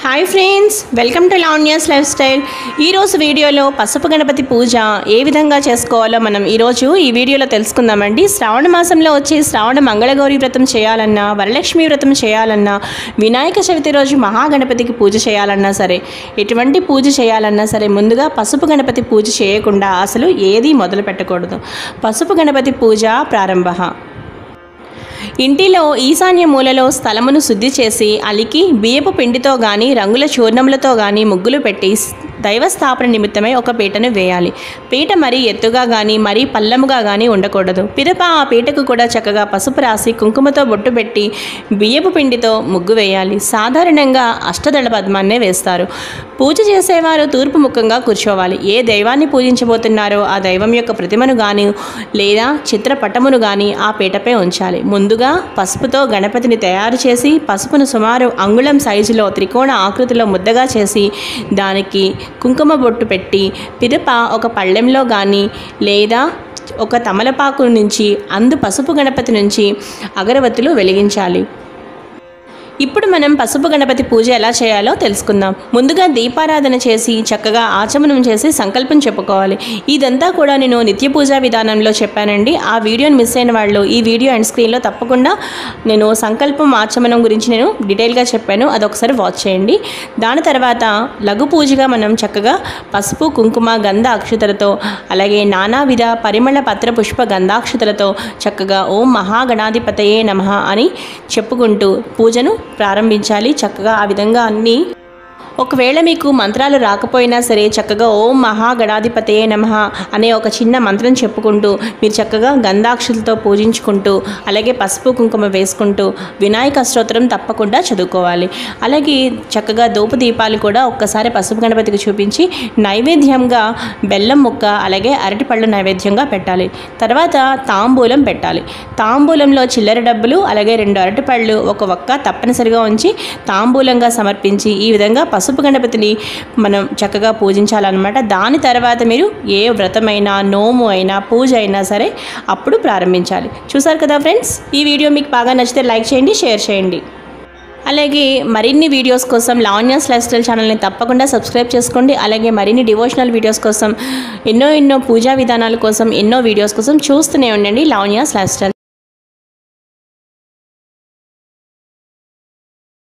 Hi friends, welcome to Lavanya's life style. ఈరోజు వీడియోలో పసుపు గణపతి పూజ ఏ విధంగా చేసుకోవాలో మనం ఈరోజు ఈ వీడియోలో తెలుసుకుందామండి. శ్రావణ మాసంలో వచ్చి శ్రావణ మంగళగౌరి వ్రతం చేయాలన్నా, వరలక్ష్మి వ్రతం చేయాలన్నా, వినాయక చవితి రోజు మహాగణపతికి పూజ చేయాలన్నా సరే, ఎటువంటి పూజ చేయాలన్నా సరే ముందుగా పసుపు గణపతి పూజ చేయకుండా అసలు ఏది మొదలు పెట్టకూడదు. పసుపు గణపతి పూజ ప్రారంభ. ఇంటిలో ఈశాన్య మూలలో స్థలమును శుద్ధి చేసి అలికి బియ్యపు పిండితో గాని రంగుల చూర్ణములతో గాని ముగ్గులు పెట్టి దైవస్థాపన నిమిత్తమై ఒక పీటను వేయాలి. పీట మరీ ఎత్తుగా కానీ మరీ పల్లముగా కానీ ఉండకూడదు. పిదప ఆ పీటకు కూడా చక్కగా పసుపు రాసి కుంకుమతో బొట్టు పెట్టి బియ్యపు పిండితో ముగ్గు వేయాలి. సాధారణంగా అష్టదళ పద్మాన్నే వేస్తారు. పూజ చేసేవారు తూర్పు ముఖంగా కూర్చోవాలి. ఏ దైవాన్ని పూజించబోతున్నారో ఆ దైవం యొక్క ప్రతిమను కానీ లేదా చిత్రపటమును కానీ ఆ పీటపై ఉంచాలి. ముందుగా పసుపుతో గణపతిని తయారు చేసి పసుపును సుమారు అంగుళం సైజులో త్రికోణ ఆకృతిలో ముద్దగా చేసి దానికి కుంకుమ బొట్టు పెట్టి పిదప ఒక పళ్ళెంలో కానీ లేదా ఒక తమలపాకు నుంచి అందు పసుపు గణపతి నుంచి అగరవత్తులు వెలిగించాలి. ఇప్పుడు మనం పసుపు గణపతి పూజ ఎలా చేయాలో తెలుసుకుందాం. ముందుగా దీపారాధన చేసి చక్కగా ఆచమనం చేసి సంకల్పం చెప్పుకోవాలి. ఇదంతా కూడా నేను నిత్య పూజా విధానంలో చెప్పానండి. ఆ వీడియోని మిస్ అయిన వాళ్ళు ఈ వీడియో అండ్ స్క్రీన్లో తప్పకుండా నేను సంకల్పం ఆచమనం గురించి నేను డీటెయిల్గా చెప్పాను, అదొకసారి వాచ్ చేయండి. దాని తర్వాత లఘు పూజగా మనం చక్కగా పసుపు కుంకుమ గంధ అక్షతలతో అలాగే నానావిధ పరిమళ పత్ర పుష్ప గంధాక్షతలతో చక్కగా ఓం మహాగణాధిపతయే నమః అని చెప్పుకుంటూ పూజను ప్రారంభించాలి. చక్కగా ఆ విధంగా అన్నీ, ఒకవేళ మీకు మంత్రాలు రాకపోయినా సరే చక్కగా ఓం మహాగణాధిపతయే నమః అనే ఒక చిన్న మంత్రం చెప్పుకుంటూ మీరు చక్కగా గంధాక్షలతో పూజించుకుంటూ అలాగే పసుపు కుంకుమ వేసుకుంటూ వినాయక స్తోత్రం తప్పకుండా చదువుకోవాలి. అలాగే చక్కగా ధూప దీపాలు కూడా ఒక్కసారి పసుపు గణపతికి చూపించి నైవేద్యంగా బెల్లం ముక్క అలాగే అరటిపళ్ళు నైవేద్యంగా పెట్టాలి. తర్వాత తాంబూలం పెట్టాలి. తాంబూలంలో చిల్లర డబ్బులు అలాగే 2 అరటిపళ్ళు ఒక ఒక్క తప్పనిసరిగా ఉంచి తాంబూలంగా సమర్పించి ఈ విధంగా పసుపు గణపతిని మనం చక్కగా పూజించాలన్నమాట. దాని తర్వాత మీరు ఏ వ్రతమైనా నోము అయినా పూజ అయినా సరే అప్పుడు ప్రారంభించాలి. చూసారు కదా ఫ్రెండ్స్, ఈ వీడియో మీకు బాగా నచ్చితే లైక్ చేయండి, షేర్ చేయండి. అలాగే మరిన్ని వీడియోస్ కోసం లావణ్యాస్ లైఫ్ స్టైల్ ఛానల్ని తప్పకుండా సబ్స్క్రైబ్ చేసుకోండి. అలాగే మరిన్ని డివోషనల్ వీడియోస్ కోసం ఎన్నో పూజా విధానాల కోసం ఎన్నో వీడియోస్ కోసం చూస్తూనే ఉండండి లావణ్యాస్ లైఫ్ స్టైల్.